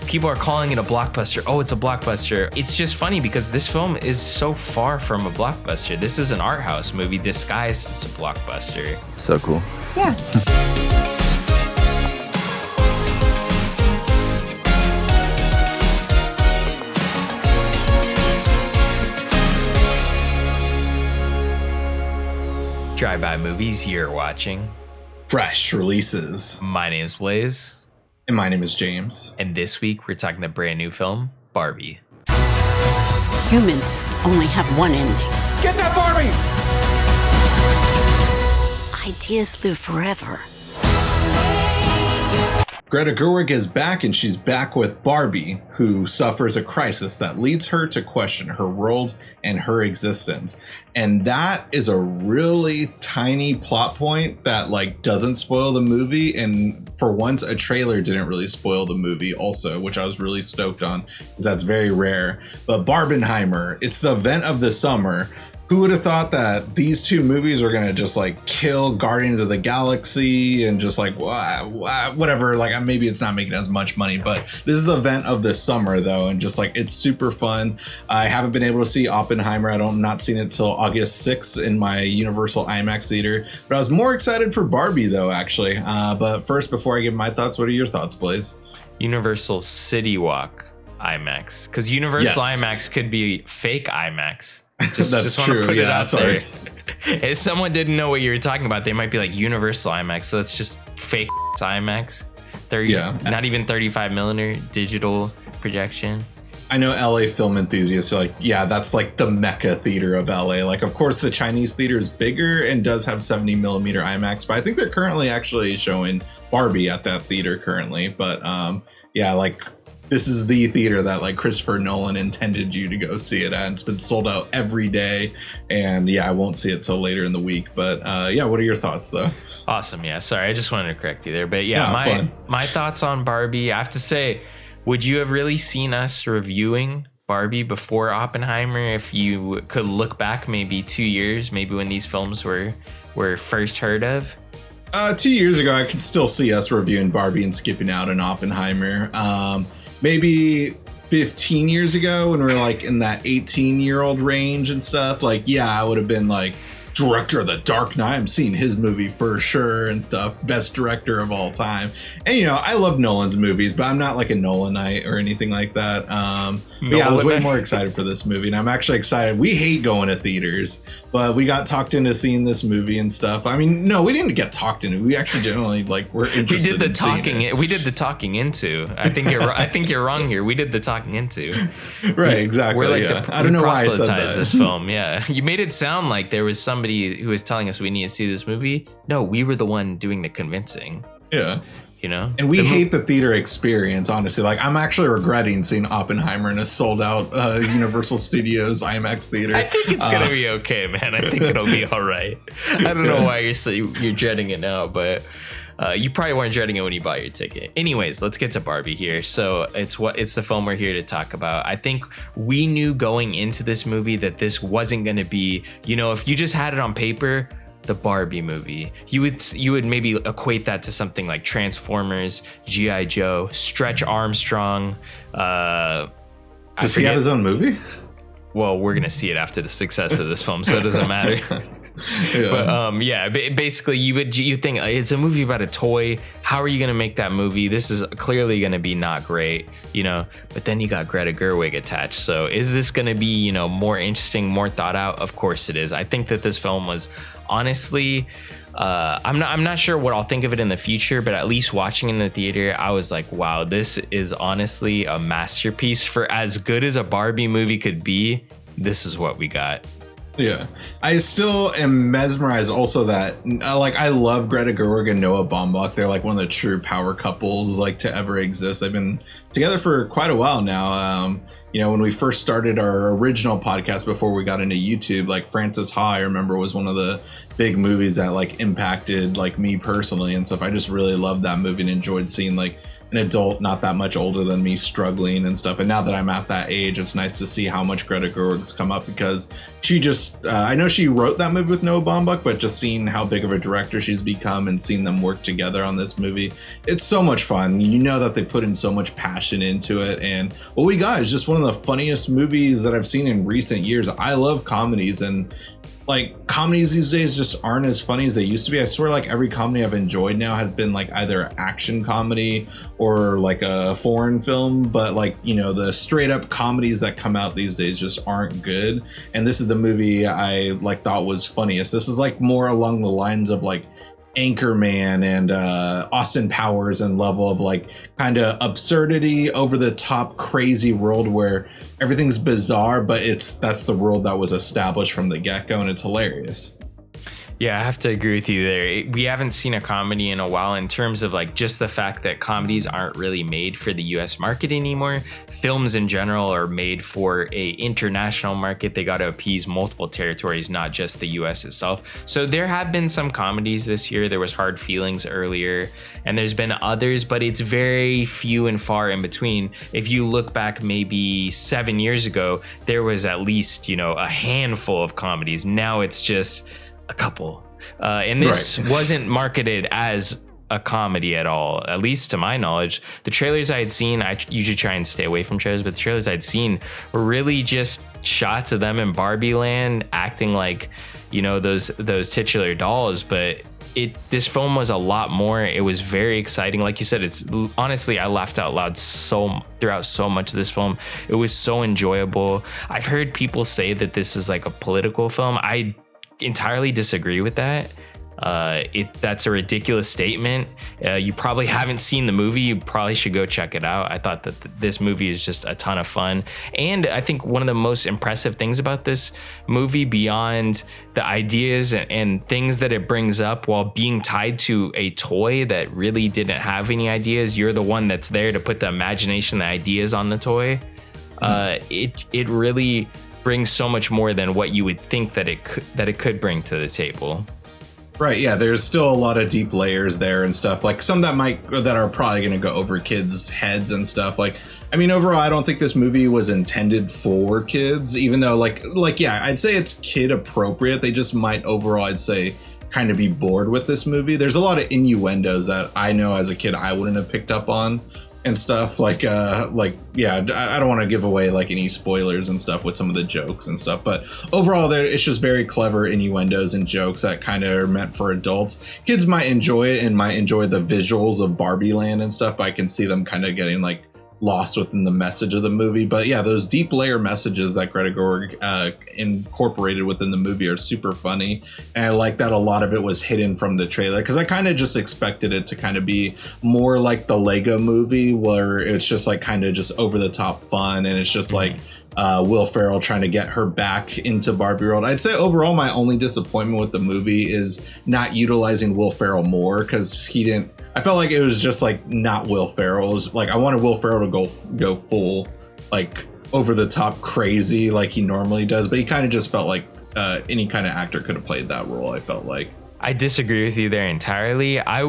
people are calling it a blockbuster. Oh, it's a blockbuster. It's just funny because this film is so far from a blockbuster. This is an art house movie disguised as a blockbuster. So cool. Yeah. Drive-by movies you're watching. Fresh releases. My name's Blaze. And my name is James. And this week we're talking the brand new film, Barbie. Humans only have one ending. Get that Barbie! Ideas live forever. Greta Gerwig is back, and she's back with Barbie, who suffers a crisis that leads her to question her world and her existence. And that is a really tiny plot point that doesn't spoil the movie. And for once, a trailer didn't really spoil the movie also, which I was really stoked on because that's very rare. But Barbenheimer, it's the event of the summer. Who would have thought that these two movies are gonna just kill Guardians of the Galaxy and just whatever? Maybe it's not making as much money, but this is the event of this summer though, and just it's super fun. I haven't been able to see Oppenheimer. I'm not seeing it till August 6th in my Universal IMAX theater. But I was more excited for Barbie though, actually. But first, before I give my thoughts, what are your thoughts, Blaze? Universal City Walk IMAX, because Universal IMAX could be fake IMAX. Just true. Put it out sorry. there. If someone didn't know what you were talking about, they might be like Universal IMAX. So that's just fake IMAX. Not even 35 millimeter digital projection. I know LA film enthusiasts are that's the Mecca theater of LA. Of course, the Chinese theater is bigger and does have 70 millimeter IMAX, but I think they're currently actually showing Barbie at that theater currently. But this is the theater that Christopher Nolan intended you to go see it at. It's been sold out every day, and I won't see it till later in the week. But what are your thoughts though? Awesome. Yeah, sorry, I just wanted to correct you there. But my thoughts on Barbie, I have to say, would you have really seen us reviewing Barbie before Oppenheimer if you could look back maybe 2 years, maybe when these films were first heard of? 2 years ago, I could still see us reviewing Barbie and skipping out on Oppenheimer. Maybe 15 years ago when we were in that 18-year-old range and stuff, I would have been director of The Dark Knight. I'm seeing his movie for sure and stuff. Best director of all time. And, I love Nolan's movies, but I'm not a Nolanite or anything like that. I was way more excited for this movie, and I'm actually excited. We hate going to theaters, but we got talked into seeing this movie and stuff. I mean, no, we didn't get talked into. We actually generally were interested. We did the talking. We did the talking into. I think you're wrong here. We did the talking into. Right, exactly. We're I don't know why I said that. This film. Yeah, you made it sound like there was somebody who was telling us we need to see this movie. No, we were the one doing the convincing. Yeah. And we hate the theater experience, honestly. I'm actually regretting seeing Oppenheimer in a sold out Universal Studios IMAX theater. I think it's gonna be okay, man. I think it'll be all right. I don't know why you're dreading it now, but you probably weren't dreading it when you bought your ticket. Anyways, let's get to Barbie here. So it's the film we're here to talk about. I think we knew going into this movie that this wasn't going to be, if you just had it on paper, the Barbie movie, you would maybe equate that to something like Transformers, G.I. Joe, Stretch Armstrong. Does he have his own movie? Well, we're gonna see it after the success of this film, so it doesn't matter. But basically you think it's a movie about a toy. How are you gonna make that movie? This is clearly gonna be not great, but then you got Greta Gerwig attached. So is this gonna be, more interesting, more thought out? Of course it is. I think that this film was honestly, I'm not sure what I'll think of it in the future, but at least watching in the theater, I was like, wow, this is honestly a masterpiece. For as good as a Barbie movie could be, this is what we got. Yeah, I still am mesmerized also that I love Greta Gerwig and Noah Baumbach. They're one of the true power couples to ever exist. They've been together for quite a while now. When we first started our original podcast before we got into YouTube, Frances Ha, I remember, was one of the big movies that impacted me personally and stuff. I just really loved that movie and enjoyed seeing an adult not that much older than me struggling and stuff. And now that I'm at that age, it's nice to see how much Greta Gerwig's come up, because she just I know she wrote that movie with Noah Baumbach, but just seeing how big of a director she's become and seeing them work together on this movie, it's so much fun. You know that they put in so much passion into it, and what we got is just one of the funniest movies that I've seen in recent years. I love comedies, and like comedies these days just aren't as funny as they used to be. I swear like every comedy I've enjoyed now has been like either action comedy or like a foreign film, but like, you know, the straight up comedies that come out these days just aren't good. And this is the movie I like thought was funniest. This is like more along the lines of like Anchorman and Austin Powers, and level of like kind of absurdity, over the top crazy world where everything's bizarre, but that's the world that was established from the get-go, and it's hilarious. Yeah, I have to agree with you there. We haven't seen a comedy in a while, in terms of like just the fact that comedies aren't really made for the US market anymore. Films in general are made for a international market. They got to appease multiple territories, not just the US itself. So there have been some comedies this year. There was Hard Feelings earlier, and there's been others, but it's very few and far in between. If you look back maybe 7 years ago, there was at least, you know, a handful of comedies. Now it's just a couple, and this wasn't marketed as a comedy at all, at least to my knowledge. The trailers I had seen, I usually try and stay away from trailers, but the trailers I'd seen were really just shots of them in Barbie land acting like, you know, those titular dolls. But this film was a lot more. It was very exciting. Like you said, it's honestly, I laughed out loud throughout so much of this film. It was so enjoyable. I've heard people say that this is like a political film. I entirely disagree with that. That's a ridiculous statement. You probably haven't seen the movie. You probably should go check it out. I thought that this movie is just a ton of fun. And I think one of the most impressive things about this movie, beyond the ideas and things that it brings up while being tied to a toy that really didn't have any ideas, you're the one that's there to put the imagination, the ideas on the toy. It really brings so much more than what you would think that it could bring to the table. Right, yeah, there's still a lot of deep layers there and stuff, like some that are probably going to go over kids' heads and stuff. Like, I mean, overall, I don't think this movie was intended for kids, even though like yeah, I'd say it's kid appropriate. They just might overall, I'd say, kind of be bored with this movie. There's a lot of innuendos that I know as a kid I wouldn't have picked up on and stuff, like yeah, I don't want to give away like any spoilers and stuff with some of the jokes and stuff, but overall it's just very clever innuendos and jokes that kind of are meant for adults. Kids might enjoy it and might enjoy the visuals of Barbie Land and stuff, but I can see them kind of getting like lost within the message of the movie. But yeah, those deep layer messages that Greta Gerwig incorporated within the movie are super funny, and I like that a lot of it was hidden from the trailer, because I kind of just expected it to kind of be more like the Lego movie, where it's just like kind of just over the top fun, and it's just like Will Ferrell trying to get her back into Barbie world. I'd say overall my only disappointment with the movie is not utilizing Will Ferrell more, because I felt like it was just like not Will Ferrell. It was like I wanted Will Ferrell to go full like over the top crazy like he normally does, but he kind of just felt like any kind of actor could have played that role, I felt like. I disagree with you there entirely. I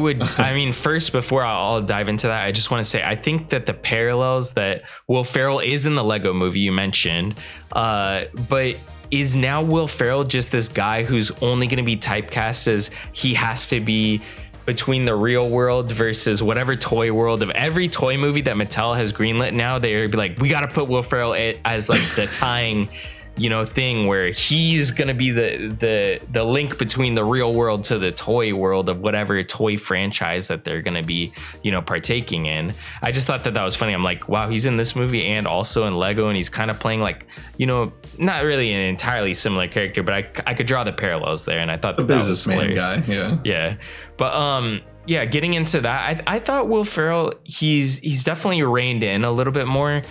mean, first, before I'll dive into that, I just want to say, I think that the parallels that Will Ferrell is in the Lego movie you mentioned, but is now Will Ferrell just this guy who's only going to be typecast as he has to be between the real world versus whatever toy world? Of every toy movie that Mattel has greenlit now, they'd be like, we got to put Will Ferrell as like the tying, you know, thing where he's gonna be the link between the real world to the toy world of whatever toy franchise that they're gonna be, you know, partaking in. I just thought that was funny. I'm like, wow, he's in this movie and also in Lego, and he's kind of playing like, you know, not really an entirely similar character, but I could draw the parallels there, and I thought the businessman guy, yeah. But yeah, getting into that, I thought Will Ferrell, he's definitely reined in a little bit more.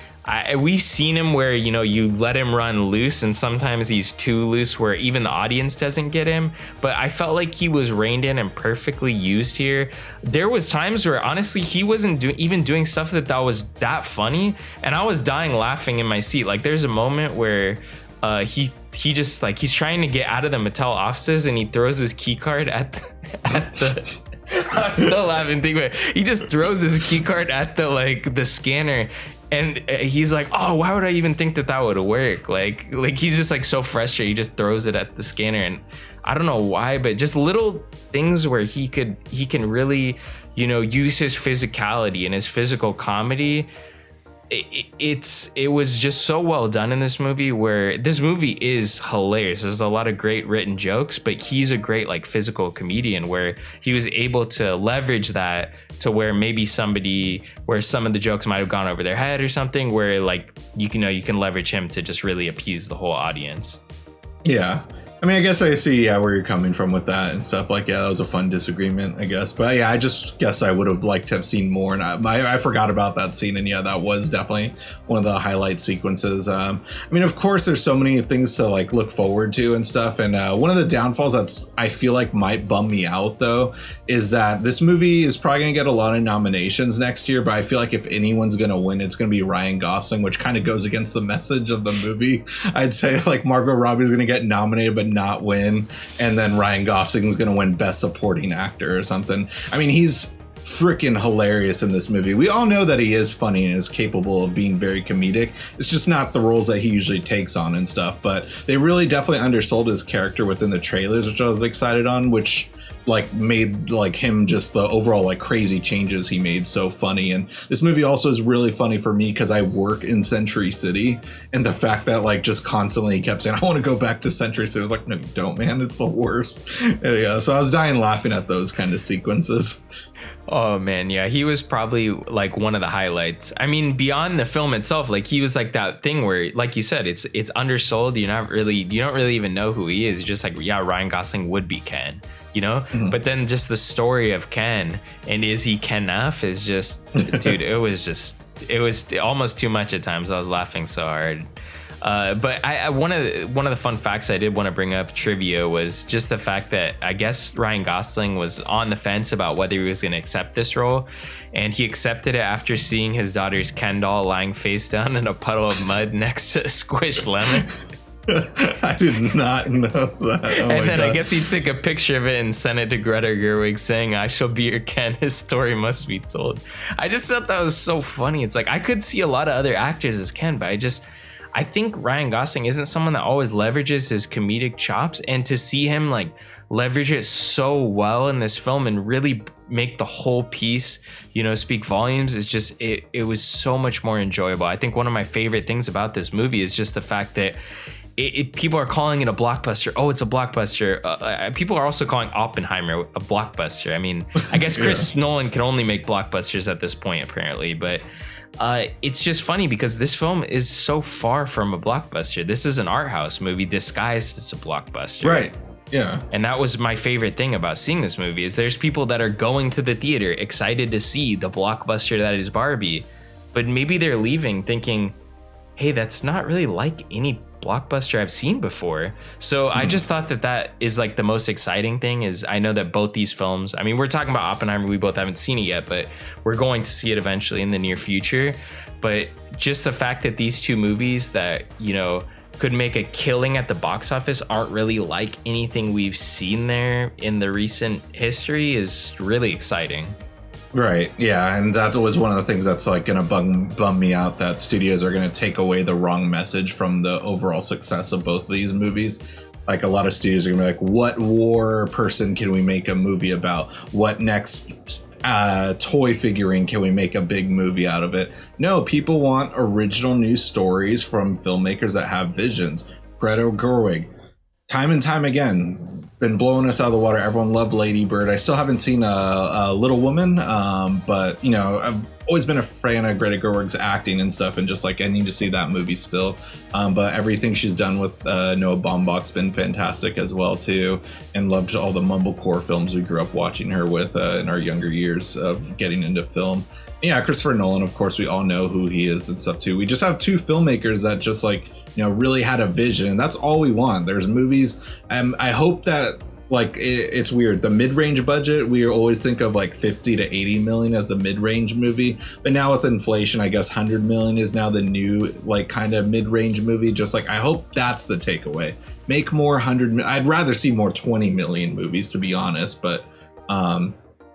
We've seen him where, you know, you let him run loose, and sometimes he's too loose where even the audience doesn't get him. But I felt like he was reined in and perfectly used here. There was times where honestly he wasn't even doing stuff that was that funny, and I was dying laughing in my seat. Like there's a moment where he just like he's trying to get out of the Mattel offices, and he throws his key card at the I'm still laughing thinking about it. He just throws his key card at the scanner, and he's like, oh, why would I even think that would work? Like he's just like so frustrated. He just throws it at the scanner, and I don't know why, but just little things where he can really, use his physicality and his physical comedy. It was just so well done in this movie, where this movie is hilarious. There's a lot of great written jokes, but he's a great like physical comedian, where he was able to leverage that to where maybe where some of the jokes might have gone over their head or something, where like you can leverage him to just really appease the whole audience. Yeah. I mean, I guess I see where you're coming from with that and stuff. Like, that was a fun disagreement, I guess. But yeah, I just guess I would have liked to have seen more. And I forgot about that scene. And yeah, that was definitely one of the highlight sequences. I mean, of course, there's so many things to like look forward to and stuff. And one of the downfalls that's I feel like might bum me out, though, is that this movie is probably going to get a lot of nominations next year. But I feel like if anyone's going to win, it's going to be Ryan Gosling, which kind of goes against the message of the movie. I'd say like Margot Robbie's going to get nominated, but not win, and then Ryan Gosling's gonna win Best Supporting Actor or something. I mean, he's freaking hilarious in this movie. We all know that he is funny and is capable of being very comedic. It's just not the roles that he usually takes on and stuff, but they really definitely undersold his character within the trailers, which I was excited on, which like made like him just the overall like crazy changes he made so funny. And this movie also is really funny for me because I work in Century City, and the fact that like just constantly he kept saying, I want to go back to Century City. I was like, no, you don't, man, it's the worst. Yeah, so I was dying laughing at those kind of sequences. Oh man, yeah, he was probably like one of the highlights. I mean, beyond the film itself, like he was like that thing where, like you said, it's undersold. You don't really even know who he is. You're just like, yeah, Ryan Gosling would be Ken, Mm-hmm. But then just the story of Ken, and is he Ken enough, is just, dude, it was almost too much at times. I was laughing so hard. But one of the fun facts I did want to bring up, trivia, was just the fact that I guess Ryan Gosling was on the fence about whether he was going to accept this role, and he accepted it after seeing his daughter's Ken doll lying face down in a puddle of mud next to a squished lemon. I did not know that. And then God. I guess he took a picture of it and sent it to Greta Gerwig saying, I shall be your Ken, his story must be told. I just thought that was so funny. It's like, I could see a lot of other actors as Ken, but I think Ryan Gosling isn't someone that always leverages his comedic chops, and to see him like leverage it so well in this film and really make the whole piece, speak volumes, is just, it was so much more enjoyable. I think one of my favorite things about this movie is just the fact that people are calling it a blockbuster. Oh, it's a blockbuster. People are also calling Oppenheimer a blockbuster. I mean, I guess Chris Nolan can only make blockbusters at this point, apparently, but it's just funny because this film is so far from a blockbuster. This is an art house movie disguised as a blockbuster. Right. Yeah. And that was my favorite thing about seeing this movie, is there's people that are going to the theater excited to see the blockbuster that is Barbie, but maybe they're leaving thinking, hey, that's not really like any blockbuster I've seen before. So I just thought that is like the most exciting thing. Is I know that both these films, I mean, we're talking about Oppenheimer, we both haven't seen it yet, but we're going to see it eventually in the near future. But just the fact that these two movies that could make a killing at the box office aren't really like anything we've seen there in the recent history is really exciting. Right. Yeah. And that was one of the things that's like going to bum me out, that studios are going to take away the wrong message from the overall success of both of these movies. Like, a lot of studios are going to be like, what war person can we make a movie about? What next toy figurine can we make a big movie out of it? No, people want original new stories from filmmakers that have visions. Greta Gerwig, time and time again, been blowing us out of the water. Everyone loved Lady Bird. I still haven't seen a Little Woman, but I've always been a fan of Greta Gerwig's acting and stuff, and just like I need to see that movie still. But everything she's done with Noah Baumbach's been fantastic as well too, and loved all the mumblecore films we grew up watching her with in our younger years of getting into film. Yeah, Christopher Nolan, of course, we all know who he is and stuff too. We just have two filmmakers that just like really had a vision, and that's all we want. There's movies, and I hope that it's weird, the mid-range budget, we always think of like 50 to 80 million as the mid-range movie, but now with inflation, I guess 100 million is now the new like kind of mid-range movie. Just like, I hope that's the takeaway. Make more 100. I'd rather see more 20 million movies, to be honest, but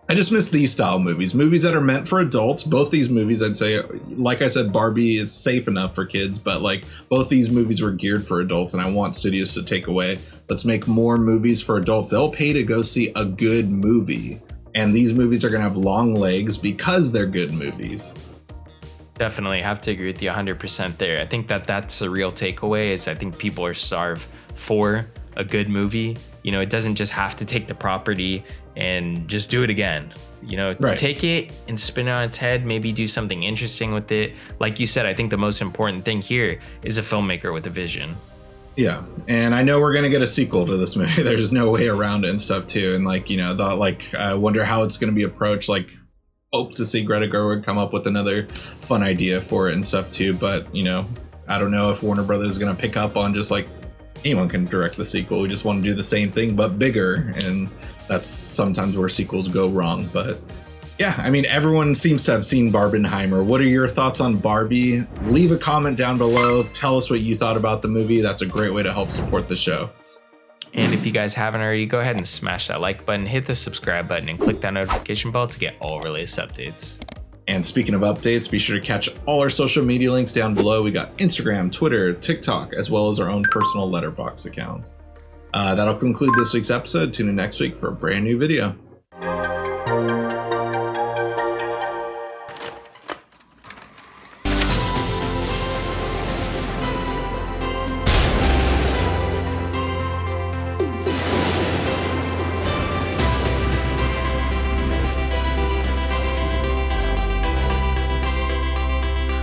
I just miss these style movies that are meant for adults. Both these movies, I'd say, like I said, Barbie is safe enough for kids, but like both these movies were geared for adults, and I want studios to take away, let's make more movies for adults. They'll pay to go see a good movie, and these movies are going to have long legs because they're good movies. Definitely have to agree with you 100% there. I think that's a real takeaway, is I think people are starved for a good movie. You know, it doesn't just have to take the property and just do it again. You know, take it and spin it on its head, maybe do something interesting with it. Like you said, I think the most important thing here is a filmmaker with a vision. Yeah, and I know we're gonna get a sequel to this movie. There's no way around it and stuff too. And like, you know, I wonder how it's gonna be approached. Like, hope to see Greta Gerwig come up with another fun idea for it and stuff too. But you know, I don't know if Warner Brothers is gonna pick up on just like anyone can direct the sequel. We just want to do the same thing but bigger, and that's sometimes where sequels go wrong. But yeah, I mean, everyone seems to have seen Barbenheimer. What are your thoughts on Barbie? Leave a comment down below. Tell us what you thought about the movie. That's a great way to help support the show. And if you guys haven't already, go ahead and smash that like button, hit the subscribe button, and click that notification bell to get all our latest updates. And speaking of updates, be sure to catch all our social media links down below. We got Instagram, Twitter, TikTok, as well as our own personal Letterboxd accounts. That'll conclude this week's episode. Tune in next week for a brand new video.